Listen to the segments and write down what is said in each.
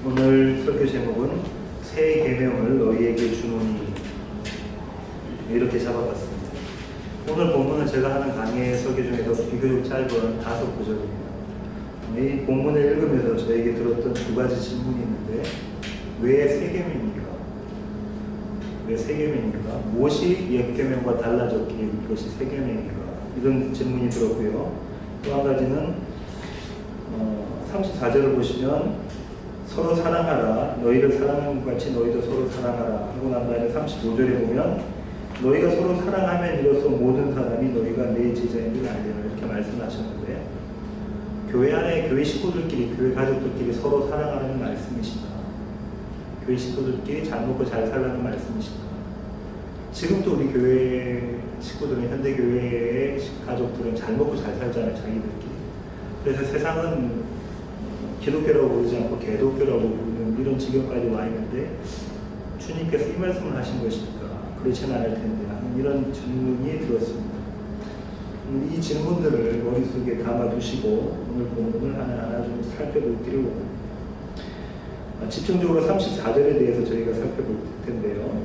오늘 설교 제목은 새 계명을 너희에게 주노니 이렇게 잡아봤습니다. 오늘 본문은 제가 하는 강의 설교 중에서 비교적 짧은 5구절입니다. 이 본문을 읽으면서 저에게 들었던 두 가지 질문이 있는데, 왜 새 계명입니까? 왜 새 계명입니까? 무엇이 옛 계명과 달라졌기에 이것이 새 계명입니까? 이런 질문이 들었고요. 또 한 가지는 34절을 보시면 서로 사랑하라, 너희를 사랑하는 것 같이 너희도 서로 사랑하라 하고 난 다음에 35절에 보면 너희가 서로 사랑하면 이로써 모든 사람이 너희가 내 제자인 줄 알리라 이렇게 말씀하셨는데, 교회 안에 교회 식구들끼리, 교회 가족들끼리 서로 사랑하라는 말씀이십니다. 교회 식구들끼리 잘 먹고 잘 살라는 말씀이십니다. 지금도 우리 교회 식구들은, 현대교회의 가족들은 잘 먹고 잘 살잖아요, 자기들끼리. 그래서 세상은 기독교라고 부르지 않고 개독교라고 부르는 이런 지경까지 와 있는데, 주님께서 이 말씀을 하신 것입니까? 그렇지는 않을 텐데 하는 이런 질문이 들었습니다. 이 질문들을 머릿속에 담아두시고 오늘 본문을 하나하나 좀 살펴보기를 원합니다. 집중적으로 34절에 대해서 저희가 살펴볼 텐데요.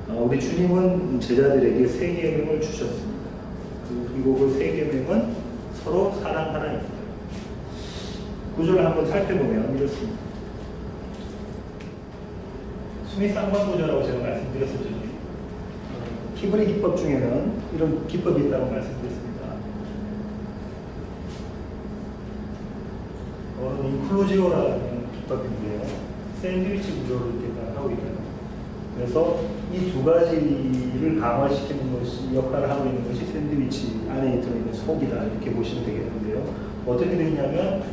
우리 주님은 제자들에게 새 계명을 주셨습니다. 그리고 그 새 계명은 서로 사랑하라입니다. 구절을 한번 살펴보면 이렇습니다. 숨이 쌍방 구절이라고 제가 말씀드렸었죠. 히브리 기법 중에는 이런 기법이 있다고 말씀드렸습니다. 인클루지오라는 기법인데요. 샌드위치 구조를 이렇게 하고 있거든요. 그래서 이 두 가지를 강화시키는 것이, 역할을 하고 있는 것이 샌드위치 안에 들어있는 속이다 이렇게 보시면 되겠는데요. 어떻게 되냐면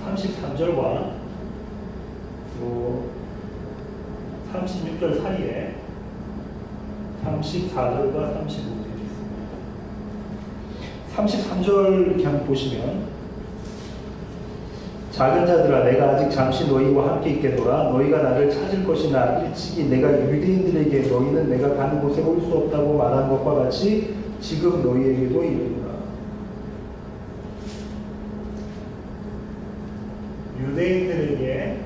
33절과 또 36절 사이에 34절과 35절이 있습니다. 33절 그냥 보시면, 작은 자들아 내가 아직 잠시 너희와 함께 있겠노라. 너희가 나를 찾을 것이나 일찍이 내가 유대인들에게 너희는 내가 가는 곳에 올 수 없다고 말한 것과 같이 지금 너희에게도 이르노라. 유대인들에게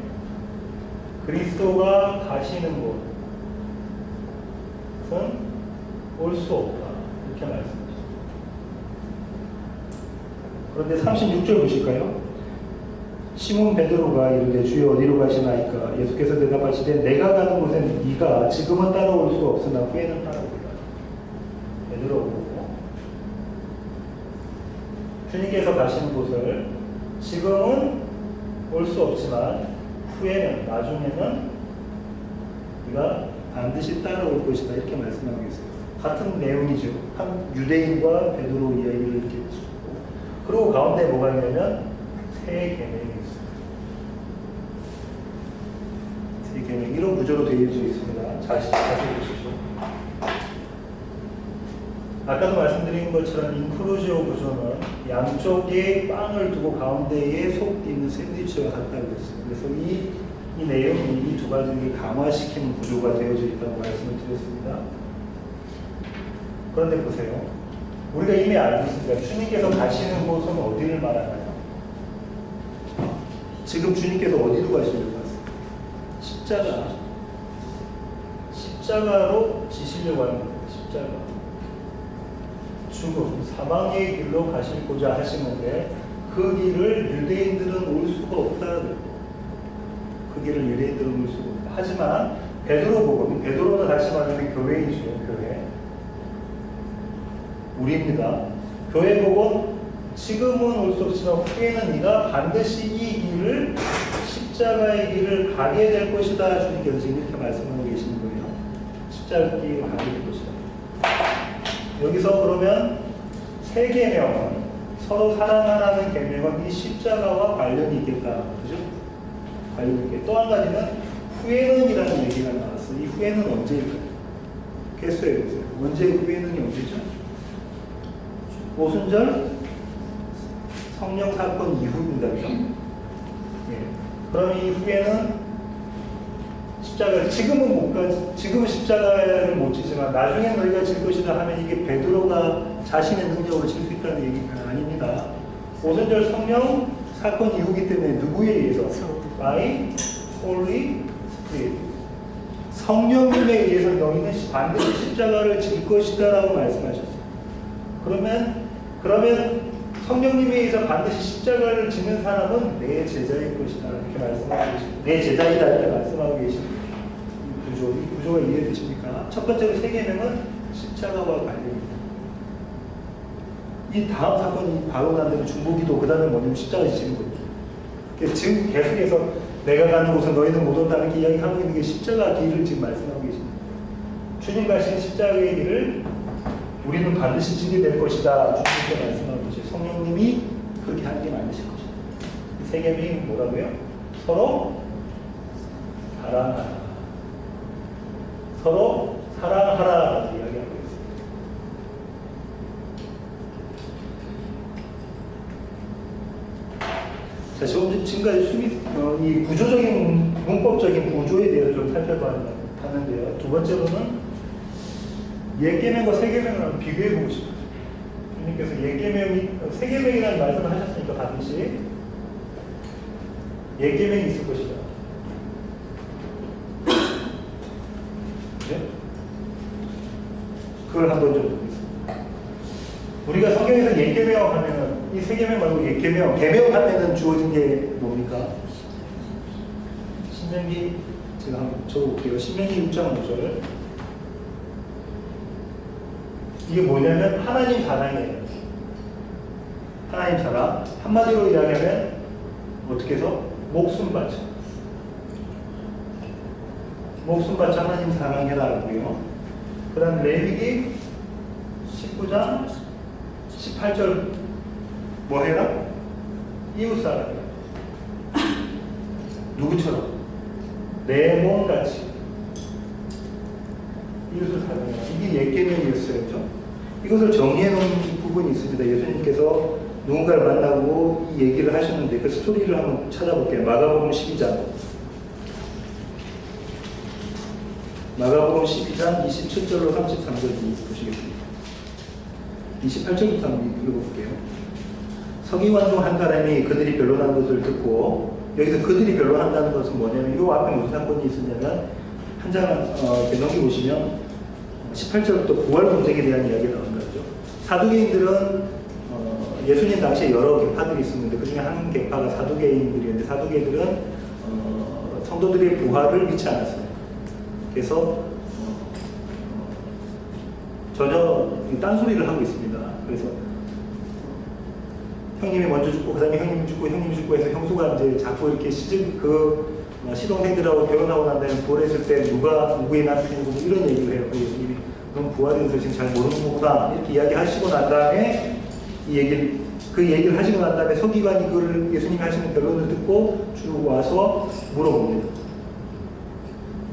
그리스도가 가시는 곳은 올 수 없다 이렇게 말씀하십니다. 그런데 36절 보실까요? 시몬 베드로가 이르되 주여 어디로 가시나이까? 예수께서 대답하시되 내가 가는 곳엔 네가 지금은 따라올 수 없으나 후에는 따라오리라. 베드로고, 주님께서 가시는 곳을 지금은 올 수 없지만 후에는, 나중에는 네가 반드시 따라올 것이다 이렇게 말씀하고 있어요. 같은 내용이죠. 한 유대인과 베드로 이야기를 이렇게 쓰고, 그리고 가운데 뭐가 있냐면 새 계명이 있습니다. 새 계명, 이런 구조로 되어 있습니다. 다시 보시죠. 아까도 말씀드린 것처럼 인클루지오 구조는 양쪽에 빵을 두고 가운데에 속 있는 샌드위치와 같다고 했어요. 그래서 이 내용이 이 두 가지를 강화시키는 구조가 되어져 있다고 말씀을 드렸습니다. 그런데 보세요. 우리가 이미 알고 있습니다. 주님께서 가시는 곳은 어디를 말하나요? 지금 주님께서 어디로 가시려고 하세요? 십자가로 지시려고 하는 거예요. 십자가. 죽음, 사망의 길로 가시고자 하시는데 그 길을 유대인들은 올 수가 없다는, 그 길을 유대인들은 올 수가 없다. 하지만 베드로 복음, 베드로는 다시 말하면 교회이죠. 교회. 우리입니다. 교회 복음, 지금은 올 수 없지만 후에는 네가 반드시 이 길을, 십자가의 길을 가게 될 것이다. 주님께서 지금 이렇게 말씀하고 계시는 거예요. 십자가의 길을 가게 될 것이다. 여기서 그러면 새 계명은, 서로 사랑하라는 계명은 이 십자가와 관련이 있겠다. 그죠? 관련이 있겠다. 또 한 가지는 후에는이라는 얘기가 나왔어요. 이 후에는 언제일까요? 개수해 보세요. 언제 후에는이 언제죠? 오순절 성령 사건 이후입니다. 그죠? 예. 그럼 이 후에는 십자가, 지금은 십자가를 못 지지만 나중에 너희가 질 것이다 하면 이게 베드로가 자신의 능력으로 질 수 있다는 얘기가 아닙니다. 오순절 성령 사건 이후기 때문에 누구에 의해서? by Holy Spirit. 성령님에 의해서 너희는 반드시 십자가를 질 것이다 라고 말씀하셨어요. 그러면 성령님에 의해서 반드시 십자가를 지는 사람은 내 제자일 것이다 이렇게 말씀하고 계십니다. 내 제자이다 이렇게 말씀하고 계십니다. 이 구조가 이해되십니까? 첫 번째로 세 계명은 십자가와 관련입니다. 이 다음 사건이 바로 나는 중보기도 그 다음에 뭐냐면 십자가 지는 거죠. 그래서 지금 계속해서 내가 가는 곳은 너희는 못 온다는 게 이야기하고 있는 게 십자가 길을 지금 말씀하고 계십니다. 주님 가신 십자가의 길을 우리는 반드시 지게 될 것이다. 주님께 말씀하고 계시죠. 성령님이 그렇게 하는 게 만드실 것이다. 이 세 계명이 뭐라고요? 서로 사랑하라. 서로 사랑하라 이야기하고 있습니다. 자, 지금까지 이 구조적인 문법적인 구조에 대해서 좀 살펴봤는데요. 두 번째로는 옛 계명과 새 계명을 비교해 보고 싶어요. 주님께서 옛 계명이 새 계명이라는 말씀을 하셨으니까 반드시 옛 계명이 있을 것이다. 네? 그걸 한번 좀 보겠습니다. 우리가 성경에서 옛 계명 하면은 이 새 계명 말고 옛 계명, 계명 하면은 주어진 게 뭡니까? 신명기 제가 한번 적어볼게요. 신명기 6장 5절. 이게 뭐냐면 하나님 사랑이에요. 하나님 사랑. 한마디로 이야기하면 어떻게 해서 목숨 바쳐. 목숨 바쳐 하나님 사랑해라고요. 그 다음 레위기 19장 18절 뭐 해라? 이웃 사랑해라. 누구처럼? 내 몸같이 이웃을 사랑해라. 이게 옛 계명이었어요. 그렇죠? 이것을 정리해 놓은 부분이 있습니다. 예수님께서 누군가를 만나고 이 얘기를 하셨는데 그 스토리를 한번 찾아볼게요. 마가복음 12장. 마가복음 12장 27절로 33절을 보시겠습니다. 28절부터 한번 읽어볼게요. 서기관 중 한 사람이 그들이 변론한 것을 듣고, 여기서 그들이 변론한다는 것은 뭐냐면 이 앞에 무슨 사건이 있었냐면 한 장 넘겨보시면 18절부터 부활 논쟁에 대한 이야기가 나온다. 사두개인들은 예수님 당시에 여러 계파들이 있었는데 그 중에 한 계파가 사두개인들이었는데 사두개인들은 성도들의 부활을 믿지 않았어요. 그래서 전혀 딴소리를 하고 있습니다. 그래서 형님이 먼저 죽고 그 다음에 형님이 죽고 해서 형수가 이제 자꾸 이렇게 시동생들하고 결혼하고 난 다음에 부활했을 때 누구의 남편이고 이런 얘기를 해요. 예수님이 그럼 부활에 대해서 지금 잘 모르는 거구나 이렇게 이야기하시고 난 다음에 그 얘기를 하시고 난 다음에 서기관이 그걸 예수님이 하시는 결론을 듣고 쭉 와서 물어봅니다.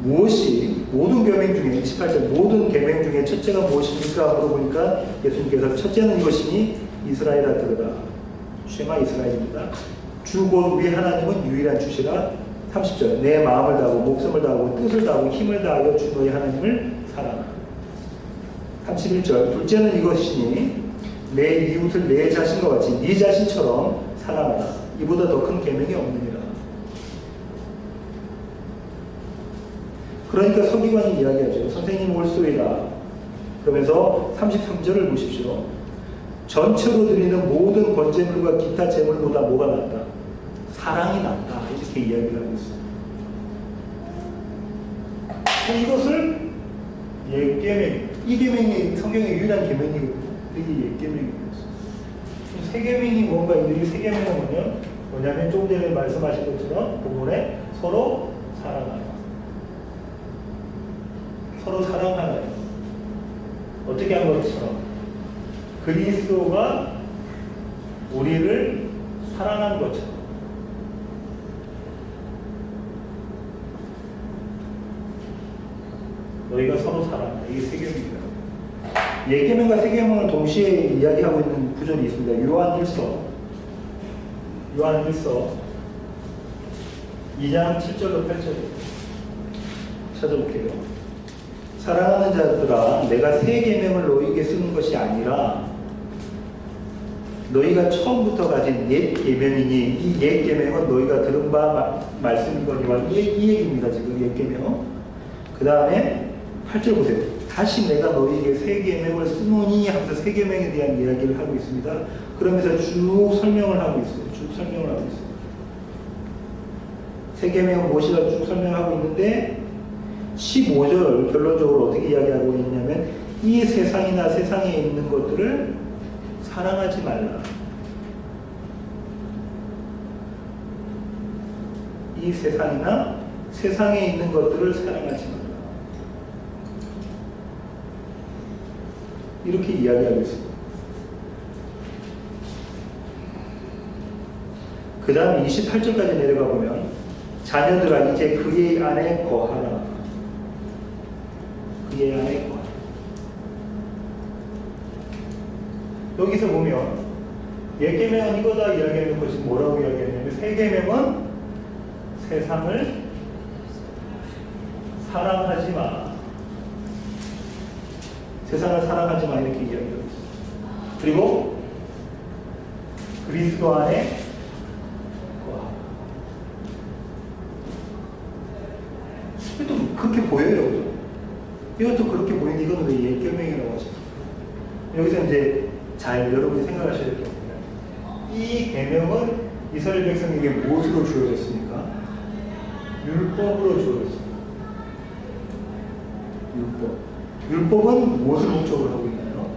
무엇이 모든 계명 중에 28절 모든 계명 중에 첫째가 무엇입니까? 물어보니까 예수님께서 첫째는 이것이니 이스라엘아 들으라. 쉐마 이스라엘입니다. 주 곧 우리 하나님은 유일한 주시라. 30절 내 마음을 다하고 목숨을 다하고 뜻을 다하고 힘을 다하여 주 너희 하나님을 사랑하라. 31절 둘째는 이것이니 내 이웃을 내 자신과 같이 네 자신처럼 사랑하라. 이보다 더 큰 계명이 없느니라. 그러니까 서기관이 이야기하죠. 선생님 올소이다. 그러면서 33절을 보십시오. 전체로 드리는 모든 번제물과 기타 제물보다 뭐가 낫다? 사랑이 낫다. 이렇게 이야기를 하고 있습니다. 이것을 옛 계명, 이 계명이 성경의 유일한 계명이거든요. 이게 옛 계명이었어요. 새 계명이 뭔가 이 새 계명은 뭐냐면 조금 전에 말씀하신 것처럼 본문에 서로 사랑하라. 서로 사랑하라. 어떻게 한 것처럼 그리스도가 우리를 사랑한 것처럼 너희가 서로 사랑하라. 이게 새 계명입니다. 옛 계명과 새 계명을 동시에 이야기하고 있는 구절이 있습니다. 요한 1서 2장 7절로 8절 찾아볼게요. 사랑하는 자들아 내가 새 계명을 너희에게 쓰는 것이 아니라 너희가 처음부터 가진 옛 계명이니 이 옛 계명은 너희가 들은 바 말씀이거니와 이 얘기입니다. 지금 옛 계명. 그 다음에 8절 보세요. 다시 내가 너희에게 새 계명을 쓰노니 하면서 새 계명에 대한 이야기를 하고 있습니다. 그러면서 쭉 설명을 하고 있어요. 쭉 설명을 하고 있어요. 새 계명은 무엇이라 쭉 설명하고 있는데 15절 결론적으로 어떻게 이야기하고 있냐면 이 세상이나 세상에 있는 것들을 사랑하지 말라. 이 세상이나 세상에 있는 것들을 사랑하지 말라. 이렇게 이야기하고 있습니다. 그 다음 28절까지 내려가 보면 자녀들아 이제 그의 안에 거하라. 그의 안에 거하라. 여기서 보면 옛 계명은 이거다 이야기하는 것이 뭐라고 이야기하냐면 새 계명은 세상을 사랑하지 마. 세상을 사랑하지 마 이렇게 이야기하고 있습니다. 그리고 그리스도 안에 거하라. 이것도 그렇게 보여요. 그죠? 이것도 그렇게 보이는데 이거는 왜 옛 계명이라고 하죠? 여기서 이제 잘 여러분이 생각하셔야 될 게 없냐. 이 계명은 이스라엘 백성에게 무엇으로 주어졌습니까? 율법으로 주어졌습니다. 율법은 무엇을 목적으로 하고 있나요?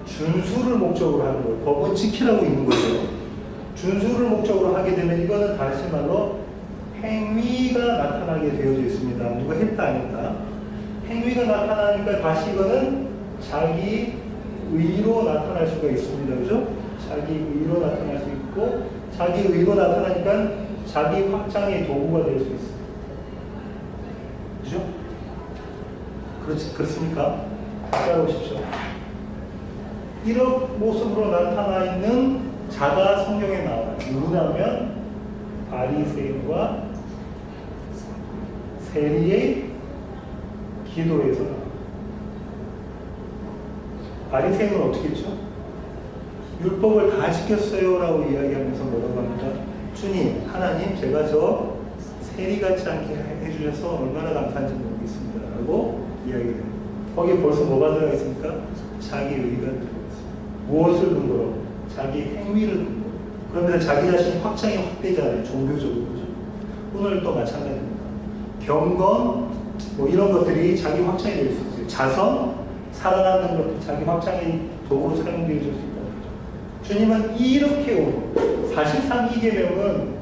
준수를 목적으로 하는 거예요. 법은 지키라고 있는 거죠. 준수를 목적으로 하게 되면 이거는 다시 말로 행위가 나타나게 되어져 있습니다. 누가 했다 안 했다. 행위가 나타나니까 다시 이거는 자기 의로 나타날 수가 있습니다. 그죠? 자기 의로 나타날 수 있고 자기 의로 나타나니까 자기 확장의 도구가 될 수 있습니다. 그죠? 그렇습니까? 따라오십시오. 이런 모습으로 나타나 있는 자가 성경에 나와요. 누구냐면 바리새인과 세리의 기도에서 나와요. 바리새인은 어떻게 했죠? 율법을 다 지켰어요 라고 이야기하면서 뭐라고 합니다. 주님, 하나님 제가 저 세리같이 않게 해주셔서 얼마나 감사한지 모르겠습니다 라고 이야기를 해요. 거기에 벌써 뭐가 들어가 있습니까? 자기 의가 들어가 있습니다. 무엇을 근거로? 자기 행위를 근거로. 그러면 자기 자신이 확장이 확대잖아요. 종교적으로. 그죠? 오늘 또 마찬가지입니다. 경건 뭐 이런 것들이 자기 확장이 될 수 있어요. 자선, 사랑하는 것도 자기 확장의 도구로 사용되어 줄 수 있다는 거죠. 주님은 이렇게 오고 사실상 이 계명은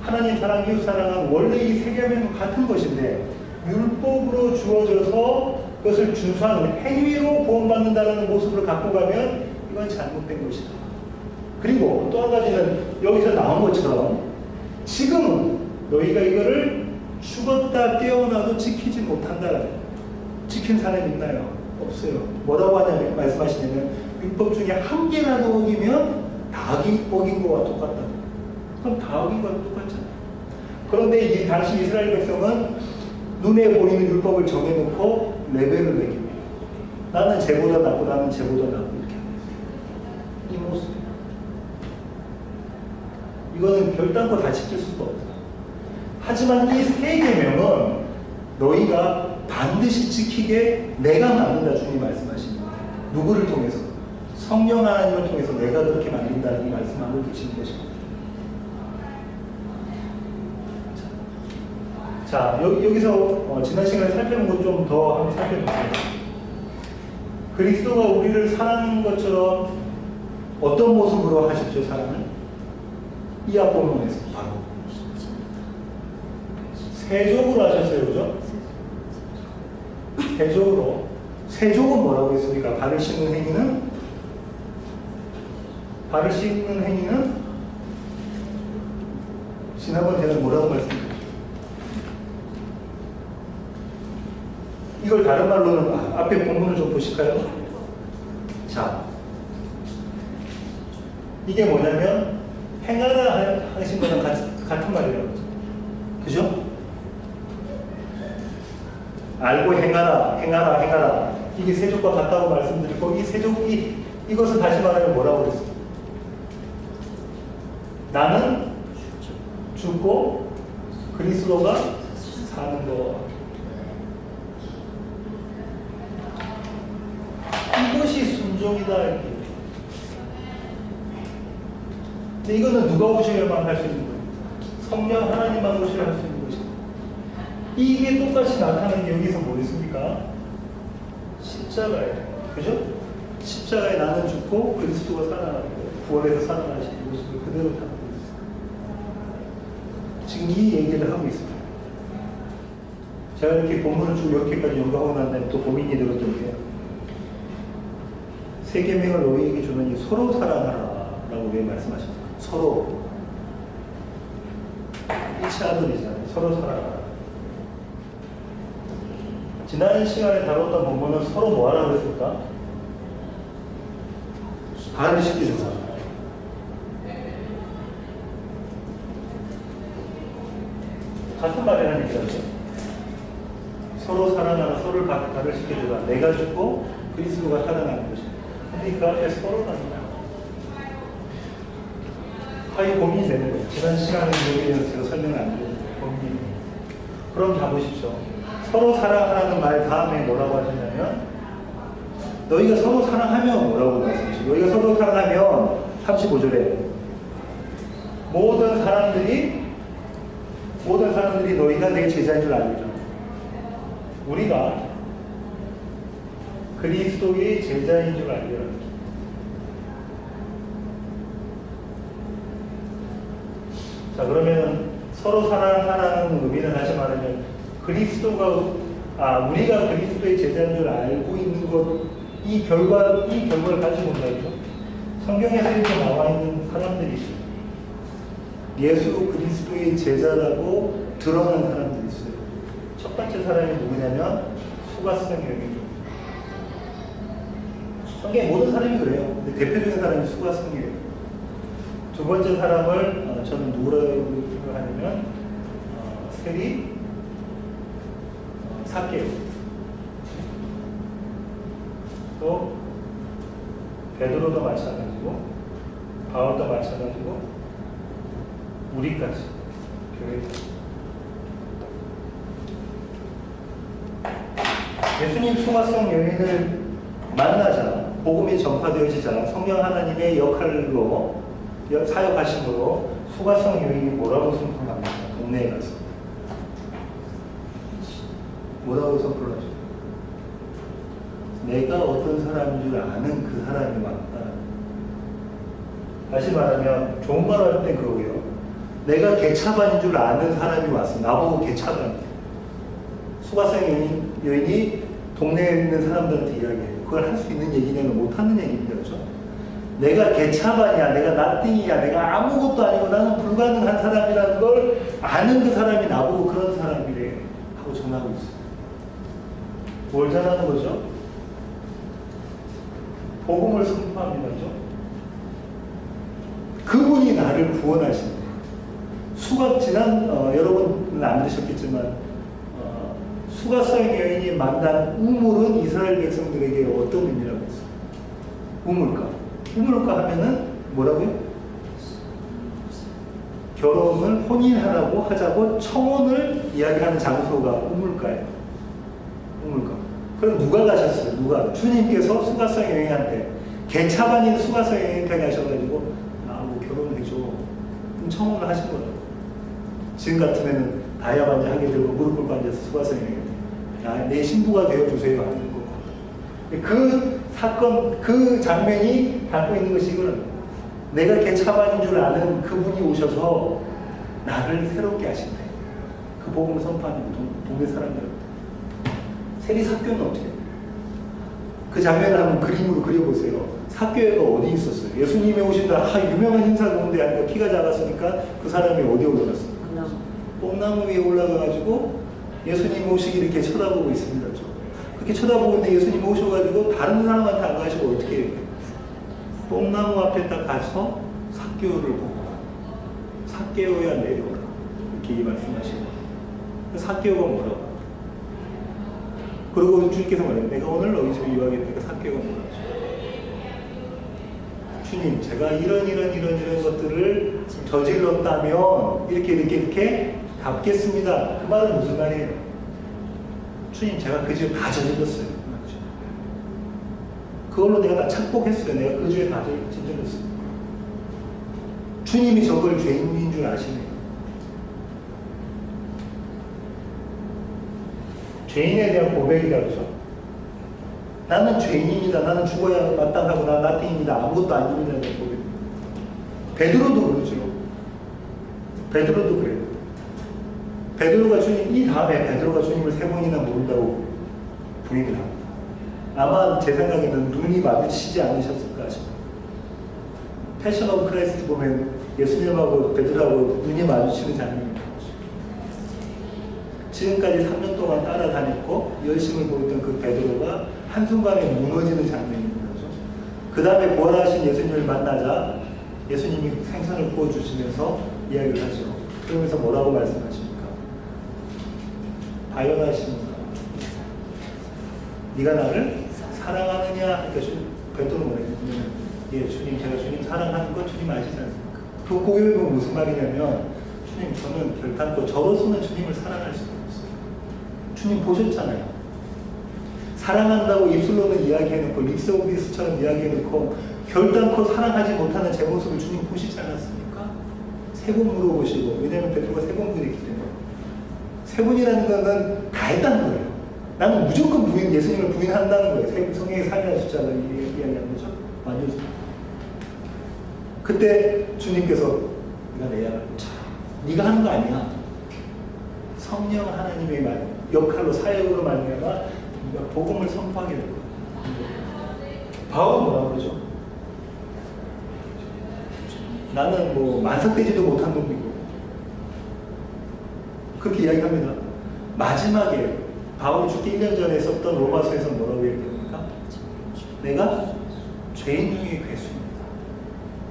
하나님 사랑, 이웃 사랑은 원래 이 세 계명과 같은 것인데 율법으로 주어져서 그것을 준수하는 행위로 구원받는다는 모습을 갖고 가면 이건 잘못된 것이다. 그리고 또 한 가지는 여기서 나온 것처럼 지금은 너희가 이거를 죽었다 깨어나도 지키지 못한다. 지킨 사람이 있나요? 없어요. 뭐라고 하냐면 말씀하시냐면 율법 중에 한 개라도 어기면 다 어긴 거와 똑같다. 그럼 다 어긴 거와 똑같잖아요. 그런데 이 당시 이스라엘 백성은 눈에 보이는 율법을 정해놓고 레벨을 매깁니다. 나는 쟤보다 낫고 나는 쟤보다 낫고 이렇게 하고 있어요. 이 모습. 이거는 결단코 다 지킬 수가 없다. 하지만 이 세 계명은 너희가 반드시 지키게 내가 만든다 주님 말씀하십니다. 누구를 통해서? 성령 하나님을 통해서 내가 그렇게 만든다는 이 말씀하고 계시는 것입니다. 자, 여기서 지난 시간에 살펴본 것 좀 더 한번 살펴볼게요. 그리스도가 우리를 사랑하는 것처럼 어떤 모습으로 하셨죠, 사랑을? 이 앞부분에서 바로 세족으로 하셨어요, 그죠? 세족으로. 세족은 뭐라고 했습니까? 발을 씻는 행위는? 발을 씻는 행위는? 지난번 제가 뭐라고 말씀드렸죠? 이걸 다른 말로는 앞에 본문을 좀 보실까요? 자, 이게 뭐냐면 행하라 하신 거랑 같은 말이라고 하죠. 그죠? 알고 행하라. 이게 세족과 같다고 말씀드리고 이 세족이 이것은 다시 말하면 뭐라고 그랬어? 나는 죽고 그리스도가 사는 거. 이것이 순종이다. 이렇게. 근데 이거는 누가 오셔야만 할 수 있는 거예요? 성령 하나님만 오셔야 할 수 있는 것입니다. 이게 똑같이 나타나는 게 여기서 뭐 있습니까? 십자가예요. 그죠? 십자가에 나는 죽고 그리스도가 살아나고 부활해서 살아나시는 모습을 그대로 담고 있어요. 지금 이 얘기를 하고 있습니다. 제가 이렇게 본문을 쭉 이렇게까지 연구하고 난 다음에 또 고민이 들었던 게 세 계명을 너희에게 주노니 서로 사랑하라 라고 왜 말씀하셨어요? 서로 일체 아들이잖아요. 서로 사랑하라. 지난 시간에 다뤘던 본문은 서로 뭐 하라고 했을까? 발을 씻기셔서 같은 말이라는 얘기죠. 서로 사랑하라, 서로를 발을 씻겨주라. 내가 죽고 그리스도가 살아나는 것이다. 근데 그 앞에 서로가 아니야. 이 고민이 되는 거예요. 지난 시간에 여기에 대해서 제가 설명을 안 드렸는데 고민이. 그럼 봐보십시오. 서로 사랑하라는 말 다음에 뭐라고 하셨냐면 너희가 서로 사랑하면 뭐라고 말씀하시죠? 너희가 서로 사랑하면 35절에 모든 사람들이 너희가 내 제자인 줄 알죠. 우리가 그리스도의 제자인 줄 알죠. 자, 그러면 서로 사랑하라는 의미는 다시 말하면 우리가 그리스도의 제자인 줄 알고 있는 것, 이 결과를 가지고 온다죠. 성경에서 이렇게 나와 있는 사람들이 있어요. 예수 그리스도의 제자라고 드러난 사람들이 있어요. 첫 번째 사람이 누구냐면 수가성 여인이죠. 성경의 모든 사람이 그래요. 근데 대표적인 사람이 수가성이에요. 두 번째 사람을 저는 누구라고 생각하냐면 세리 삭개오, 또 베드로도 마찬가지고 바울도 마찬가지고 우리까지 교회. 예수님 수가성 여인을 만나자, 복음이 전파되어지자 성령 하나님의 역할로 사역하심으로 수가성 여인이 뭐라고 선포합니까? 동네에 가서 뭐라고 선포를 하죠? 내가 어떤 사람인 줄 아는 그 사람이 왔다. 다시 말하면 좋은 말 할 때 그러고요. 내가 개차반인 줄 아는 사람이 왔어. 나보고 개차반. 수가성 여인이 동네에 있는 사람들한테 이야기해요. 그걸 할 수 있는 얘기냐면 못하는 얘기입니다. 그렇죠? 내가 개차반이야, 내가 나띵이야, 내가 아무것도 아니고 나는 불가능한 사람이라는 걸 아는 그 사람이 나보고 그런 사람이래 하고 전하고 있어요. 뭘 전하는 거죠? 복음을 선포합니다. 그렇죠? 그분이 나를 구원하신대. 여러분은 안 들으셨겠지만 수가성 여인이 만난 우물은 이스라엘 백성들에게 어떤 의미라고 했어요? 우물가 하면은 뭐라고요? 결혼을 하자고 청혼을 이야기하는 장소가 우물가예요. 그럼 누가 가셨어요? 주님께서 수가성 여인한테 개차반인 수가성 여인한테 가셔가지고 나하고 결혼해줘. 그럼 청혼을 하신 거죠. 지금 같으면은 다이아반지 하게 되고 무릎 꿇고 앉아서 수가성 여인한테 내 신부가 되어주세요 하는 거. 그 사건, 그 장면이 담고 있는 것이 이거는 내가 개차반인 줄 아는 그분이 오셔서 나를 새롭게 하신대. 그 복음을 선포하는 동네 사람들. 세리 삭교는 어떻게 해요? 그 장면을 한번 그림으로 그려보세요. 삭교회가 어디 있었어요? 예수님이 오신다. 유명한 행사 가운데 아니라 키가 작았으니까 그 사람이 어디에 올라갔어요? 뽕나무 위에 올라가가지고 예수님 오시기 이렇게 쳐다보고 있습니다. 그렇게 쳐다보고 있는데 예수님 오셔가지고 다른 사람한테 안 가시고 어떻게 해요? 뽕나무 앞에 딱 가서 삭개오를 보고 삭개오야 내려오라 이렇게 말씀하시고 삭개오가 뭐라고? 그리고 주님께서 말해요. 내가 오늘 너희 집에 유하겠다니까 삭개오가 뭐라고? 주님, 제가 이런 것들을 저질렀다면 이렇게 갚겠습니다. 그 말은 무슨 말이에요? 주님, 제가 그 죄 다 저질렀어요. 그걸로 내가 다 착복했어요. 내가 그 죄 다 저질렀어요. 주님이 저걸 죄인인 줄 아시네요. 죄인에 대한 고백이라고 그러죠. 나는 죄인입니다. 나는 죽어야 마땅하고 나 나띵입니다. 아무것도 아닙니다. 고백. 베드로도 그러죠. 베드로도 그래요. 베드로가 주님, 이 다음에 베드로가 주님을 3번이나 모른다고 부인을 합니다. 아마 제 생각에는 눈이 마주치지 않으셨을까 싶어요. 패션 오브 크라이스트 보면 예수님하고 베드로하고 눈이 마주치는 장면입니다. 지금까지 3년 동안 따라다녔고 열심을 보였던 그 베드로가 한순간에 무너지는 장면입니다. 그 다음에 부활하신 예수님을 만나자 예수님이 생선을 구워주시면서 이야기를 하죠. 그러면서 뭐라고 말씀하십니까? 바요나시는가? 네가 나를 사랑하느냐? 그러니까 베드로는 뭐랬냐면 예, 주님, 제가 주님 사랑하는 거 주님 아시지 않습니까? 그 고백이 무슨 말이냐면 주님, 저는 결단코 저로서는 주님을 사랑할 수가 없어요. 주님 보셨잖아요. 사랑한다고 입술로는 이야기해놓고 립서비스처럼 이야기해놓고 결단코 사랑하지 못하는 제 모습을 주님 보시지 않았습니까? 3번 물어보시고, 왜냐하면 베드로가 3번 부인했기 때문에 3번이라는 건 다 했다는 거예요. 나는 무조건 예수님을 부인한다는 거예요. 성경의 3이라는 숫자를 이야기하는 거죠. 아니요. 그때 주님께서 네가 내 약을 네가 하는 거 아니야. 성령 하나님의 역할로 사역으로 말미암아 네가 복음을 선포하게 될 거야. 바울은 뭐라고 그러죠? 나는 뭐 만삭되지도 못한 놈이고 그렇게 이야기합니다. 마지막에 바울이 죽기 1년 전에 썼던 로마서에서 뭐라고 얘기합니까? 내가 죄인 중에 괴수입니다.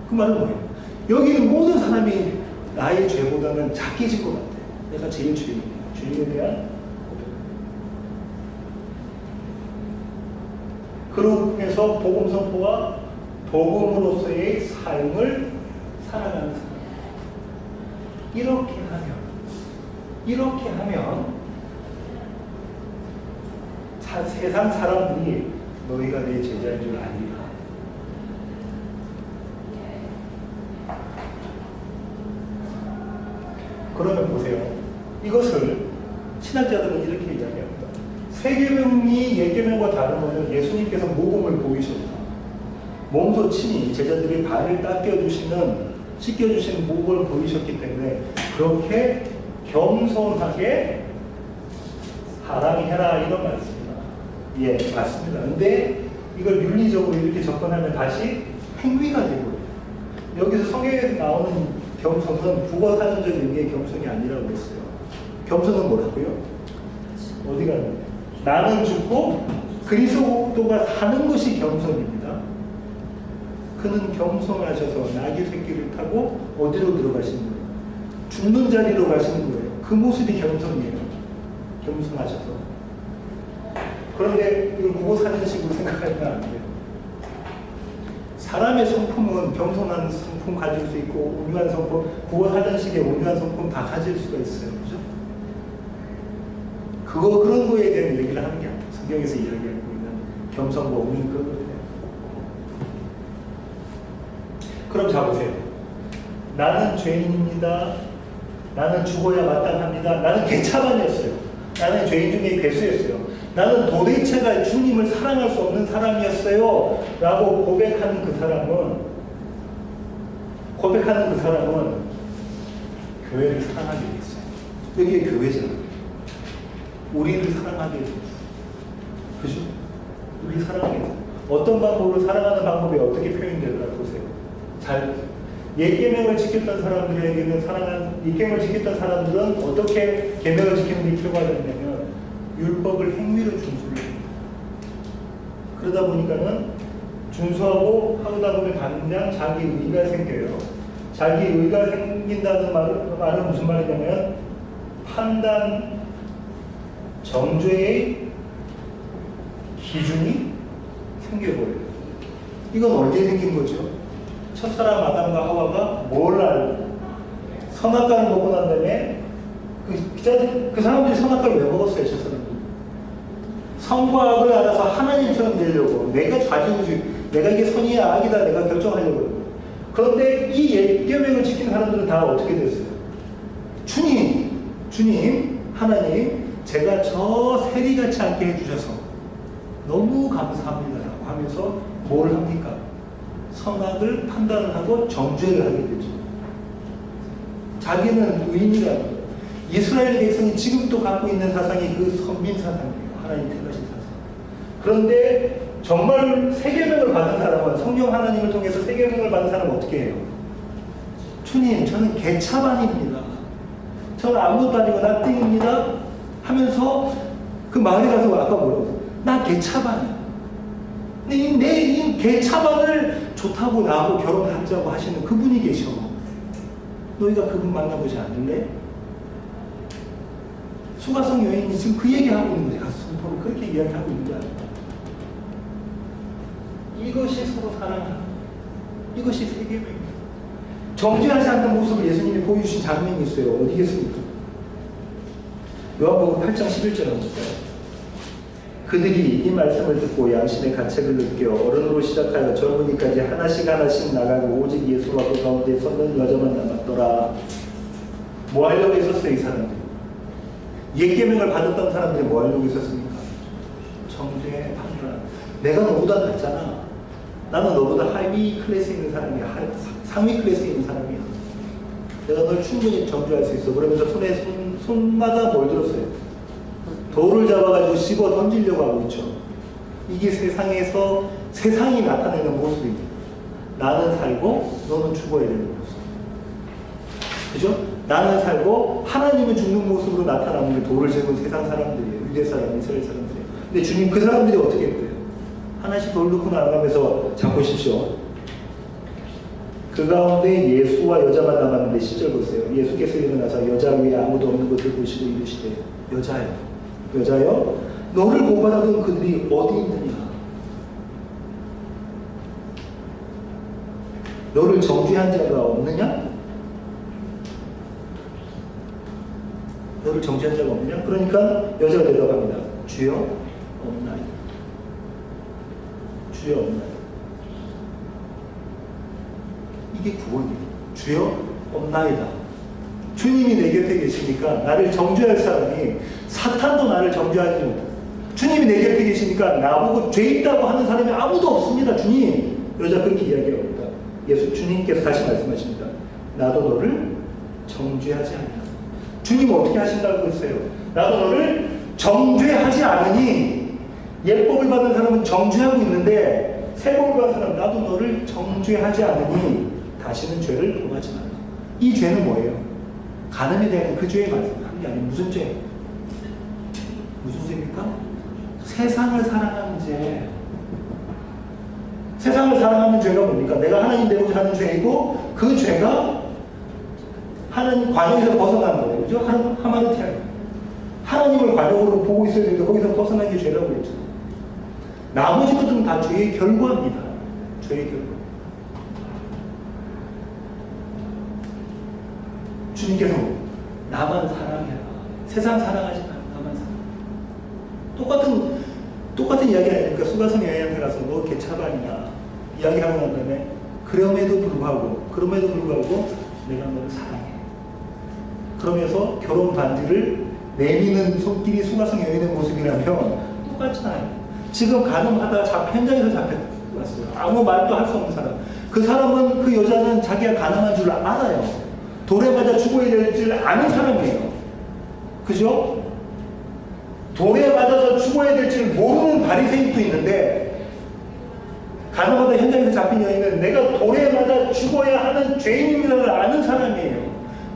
그 말은 뭐예요? 여기는 모든 사람이 나의 죄보다는 작게 질 것 같아. 내가 제일 죄인이야. 죄인에 대한 그러면서 복음 선포와 복음으로서의 삶을 살아가는 사람. 이렇게 하면 세상 사람들이 너희가 내 제자인 줄 아니라. 그러면 보세요. 이것을 신학자들은 이렇게 이야기합니다. 세계명이 옛계명과 다른 것은 예수님께서 모범을 보이셨다. 몸소 친히 제자들의 발을 씻겨주시는 모범을 보이셨기 때문에 그렇게 겸손하게 하라니 해라 이런 말씀입니다. 예, 맞습니다. 근데 이걸 윤리적으로 이렇게 접근하면 다시 행위가 되고요. 여기서 성경에서 나오는 겸손은 국어사전적 의미의 겸손이 아니라고 했어요. 겸손은 뭐라고요? 어디 가는 거예요? 나는 죽고 그리스도가 사는 것이 겸손입니다. 그는 겸손하셔서 나귀 새끼를 타고 어디로 들어가시는 거예요? 죽는 자리로 가시는 거예요. 그 모습이 겸손이에요. 겸손하셔서. 그런데 이걸 국어사전식으로 생각하면 안 돼요. 사람의 성품은 겸손한 성품 가질 수 있고 온유한 성품, 국어사전식의 온유한 성품 다 가질 수가 있어요. 그죠? 그런 거에 대한 얘기를 하는 게 아니에요. 성경에서 이야기하고 있는 겸손과 온유 그런 거예요. 그럼 자 보세요. 나는 죄인입니다. 나는 죽어야 마땅합니다. 나는 개차반이었어요. 나는 죄인 중에 괴수였어요. 나는 도대체가 주님을 사랑할 수 없는 사람이었어요. 라고 고백하는 그 사람은 교회를 사랑하게 됐어요. 여기에 교회잖아요. 우리를 사랑하게 됐어요. 그죠? 우리 사랑하게 됐어요. 어떤 방법으로 사랑하는 방법이 어떻게 표현되더라 보세요. 옛 계명을 지켰던 사람들에게는 이 계명을 지켰던 사람들은 어떻게 계명을 지키는 게 필요가 되냐면 율법을 행위로 준수를 합니다. 그러다 보니까는 준수하고 하다 보면 당장 자기 의가 생겨요. 자기 의가 생긴다는 말은 무슨 말이냐면 판단, 정죄의 기준이 생겨버려요. 이건 언제 생긴 거죠? 첫사람 아담과 하와가 뭘 알고 선악과를 먹고 난 다음에 그 사람들이 선악과를 왜 먹었어요? 첫사람들 선과 악을 알아서 하나님처럼 되려고 내가 좌지우지 내가 이게 선이야 악이다 내가 결정하려고. 그런데 이 계명을 지키는 사람들은 다 어떻게 됐어요? 주님 하나님 제가 저 세리같이 않게 해주셔서 너무 감사합니다 라고 하면서 뭘 합니까? 선악을 판단을 하고 정죄를 하게 되죠. 자기는 의인이라고. 이스라엘 백성이 지금도 갖고 있는 사상이 그 선민 사상이에요. 하나님 택하신 사상. 그런데 정말 세계명을 받은 사람은 성령 하나님을 통해서 세계명을 받은 사람은 어떻게 해요? 주님 저는 개차반입니다. 저는 아무것도 아니고 나띵입니다 하면서 그 마을에 가서 아까 뭐라고 나 개차반이야. 근데 내 개차반을 좋다고 나하고 결혼하자고 하시는 그분이 계셔. 너희가 그분 만나보지 않을래? 수가성 여인이 지금 그 얘기하고 있는 거지. 가서 선포를 그렇게 이야기하고 있는 게 아니야. 이것이 서로 사랑하는 이것이 세계명입니다. 정죄하지 않는 모습을 예수님이 보여주신 장면이 있어요. 어디겠습니까? 요한복음 8장 11절 한번 볼까요? 그들이 이 말씀을 듣고 양심의 가책을 느껴 어른으로 시작하여 젊은이까지 하나씩 나가고 오직 예수와 그 가운데 섰는 여자만 남았더라. 뭐 하려고 있었어요? 이 사람들 옛 계명을 받았던 사람들이 뭐 하려고 있었습니까? 정죄 판단. 내가 너보다 낫잖아. 나는 너보다 하위 클래스에 있는 사람이야. 상위 클래스에 있는 사람이야. 내가 널 충분히 정죄할 수 있어. 그러면서 손마다 뭘 들었어요? 돌을 잡아가지고 씹어 던지려고 하고 있죠. 이게 세상에서 세상이 나타내는 모습입니다. 나는 살고 너는 죽어야 되는 모습. 그죠? 나는 살고 하나님은 죽는 모습으로 나타나는 게 돌을 잡은 세상 사람들이에요. 유대 사람, 이스라엘 사람들이에요. 근데 주님 그 사람들이 어떻게 했대요? 하나씩 돌 놓고 나아가면서 잡으십시오. 그 가운데 예수와 여자만 남았는데 10절 보세요. 예수께서 일어나서 여자 위에 아무도 없는 것을 보시고 이르시되 여자여 너를 고발하던 그들이 어디 있느냐? 너를 정죄한 자가 없느냐? 너를 정죄한 자가 없느냐? 그러니까 여자가 대답합니다. 주여 없나이다. 주여 없나이다. 이게 구원이에요. 주여 없나이다. 주님이 내 곁에 계시니까 나를 정죄할 사람이 사탄도 나를 정죄하지 못해. 주님이 내 곁에 계시니까 나보고 죄 있다고 하는 사람이 아무도 없습니다. 주님. 여자 그렇게 이야기합니다. 주님께서 다시 말씀하십니다. 나도 너를 정죄하지 않냐. 주님 어떻게 하신다고 했어요? 나도 너를 정죄하지 않으니. 예법을 받은 사람은 정죄하고 있는데 세법을 받은 사람은 나도 너를 정죄하지 않으니 다시는 죄를 범하지 말라. 이 죄는 뭐예요? 간음에 대한 그 죄에 말하는 게 아니에요. 무슨 죄? 무슨 죄입니까? 세상을 사랑하는 죄. 세상을 사랑하는 죄가 뭡니까? 내가 하나님 되고자 하는 죄이고 그 죄가 하나님 관용에서 벗어난 거예요. 그죠? 하마르티아. 하나님을 관용으로 보고 있어야 되는데 거기서 벗어난 게 죄라고 그랬죠. 나머지 것들은 다 죄의 결과입니다. 죄의 결과. 주님께서 나만 사랑해라. 세상 사랑하지 마. 나만 사랑. 똑같은 이야기 아닙니까? 수가성 여인한테 가서 너 개차반이냐 이야기하고 난 다음에 그럼에도 불구하고 내가 너를 사랑해. 그러면서 결혼 반지를 내미는 손길이 수가성 여인의 모습이라면 똑같잖아요. 지금 가늠하다가 현장에서 잡혀왔어요. 아무 말도 할 수 없는 사람. 그 사람은 그 여자는 자기가 가늠한 줄 알아요. 돌에 맞아 죽어야 될 줄 아는 사람이에요. 그죠? 돌에 맞아서 죽어야 될 줄 모르는 바리새인도 있는데 가늠하다 현장에서 잡힌 여인은 내가 돌에 맞아 죽어야 하는 죄인임을 아는 사람이에요.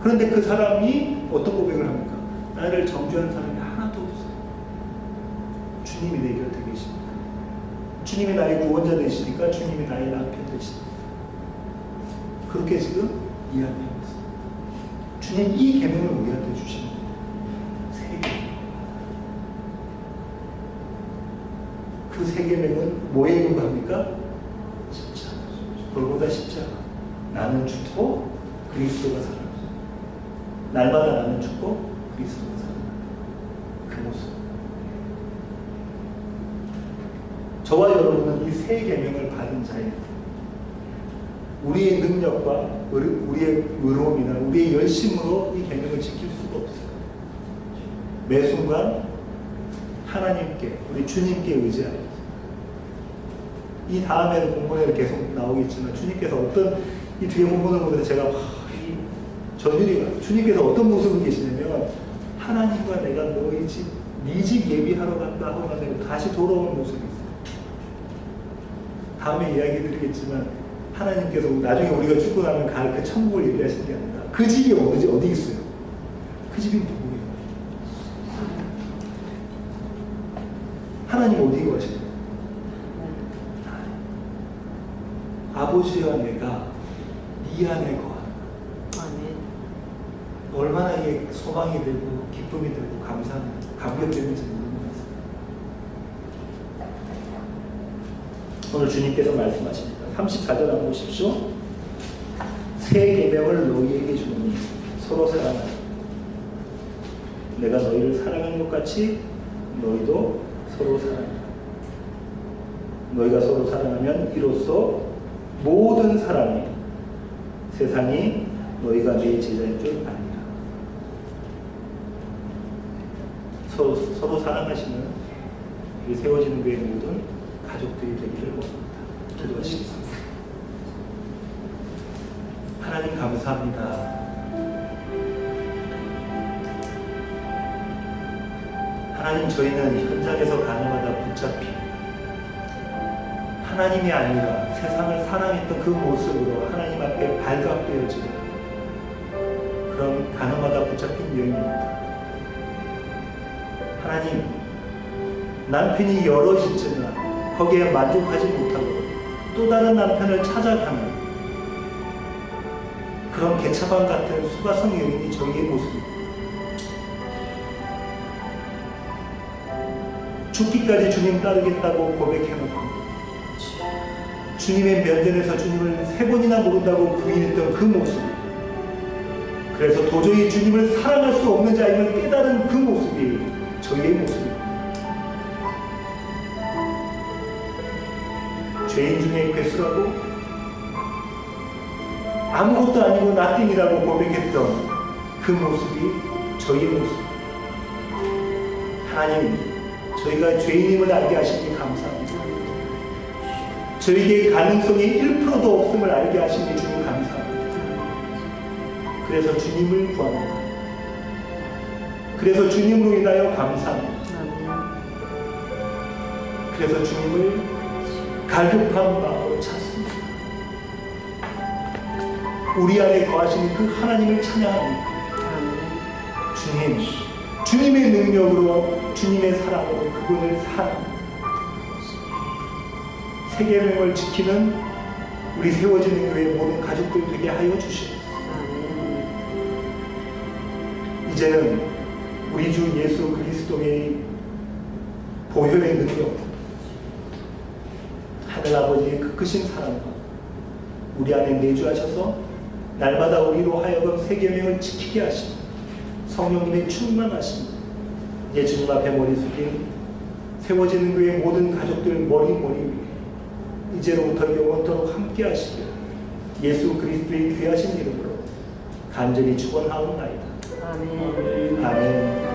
그런데 그 사람이 어떤 고백을 합니까? 나를 정죄한 사람이 하나도 없어요. 주님이 내 곁에 계십니다. 주님이 나의 구원자 되시니까 주님이 나의 남편 되십니다. 그렇게 지금 이야기합니다. 주님 이 계명을 우리한테 주시는 거예요. 세 계명. 그 세 계명은 뭐에 근거합니까? 십자가. 골고다 십자가. 그리스도가 살아나요. 날마다 나는 죽고 그리스도가 살아나요. 그 모습. 저와 여러분은 이 세 계명을 받은 자예요. 우리의 능력과 우리의 의로움이나 우리의 열심으로 이 계명을 지킬 수가 없어요. 매 순간 하나님께, 우리 주님께 의지하여. 이 다음에도 본문에 계속 나오겠지만 주님께서 어떤 이 뒤에 본문을 보면서 제가 이 전율이가 주님께서 어떤 모습을 계시냐면 하나님과 내가 너희 집, 네 집 예비하러 간다 하고 나서 다시 돌아오는 모습이 있어요. 다음에 이야기 드리겠지만 하나님께서 나중에 우리가 죽고 나면 갈 그 천국을 얘기하시는 게 아니라 그 집이 어디 있어요? 그 집이 누구예요? 하나님 어디 가시나요? 아버지와 내가 네 안에 거하는 얼마나 이게 소망이 되고 기쁨이 되고 감격되는지 모르겠어요. 오늘 주님께서 말씀하십니다. 34절 한번 보십시오. 새 계명을 너희에게 주노니 서로 사랑하라. 내가 너희를 사랑한 것 같이 너희도 서로 사랑하라. 너희가 서로 사랑하면 이로써 모든 사람이 세상이 너희가 내 제자인 줄 아니라. 서로 사랑하시는 이 세워지는 교회 모든 가족들이 되기를 원합니다. 기도하시겠습니다. 하나님 감사합니다. 하나님 저희는 현장에서 가는마다 붙잡히 하나님이 아니라 세상을 사랑했던 그 모습으로 하나님 앞에 발각되어지는 그런 가늠하다 붙잡힌 여인입니다. 하나님, 남편이 여럿 있지만 거기에 만족하지 못하고 또 다른 남편을 찾아가는 그런 개차반 같은 수가성 여인이 저희의 모습입니다. 죽기까지 주님 따르겠다고 고백해놓고 주님의 면전에서 주님을 3번이나 모른다고 부인했던 그 모습, 그래서 도저히 주님을 사랑할 수 없는 자임을 깨달은 그 모습이 저희의 모습입니다. 죄인 중에 괴수라고 아무것도 아니고 나띵이라고 고백했던 그 모습이 저희의 모습입니다. 하나님, 저희가 죄인임을 알게 하시니 감사합니다. 저에게 가능성이 1%도 없음을 알게 하시니 주님 감사합니다. 그래서 주님을 구합니다. 그래서 주님으로 인하여 감사합니다. 그래서 주님을 갈급한 마음으로 찾습니다. 우리 안에 거하시는 그 하나님을 찬양합니다. 주님, 주님의 능력으로, 주님의 사랑으로 그분을 사랑합니다. 새 계명을 지키는 우리 세워지는 교회 모든 가족들 되게 하여 주시옵소서. 이제는 우리 주 예수 그리스도의 보혈의 능력, 하늘아버지의 그 크신 사랑과 우리 안에 내주하셔서 날마다 우리로 하여금 새 계명을 지키게 하시고 성령님의 충만하심, 이제 주님 앞에 머리 숙인 세워지는 교회 모든 가족들 머리 위에 이제로부터 영원토록 함께 하시길 예수 그리스도의 귀하신 이름으로 간절히 축원하옵나이다. 아멘. 아멘.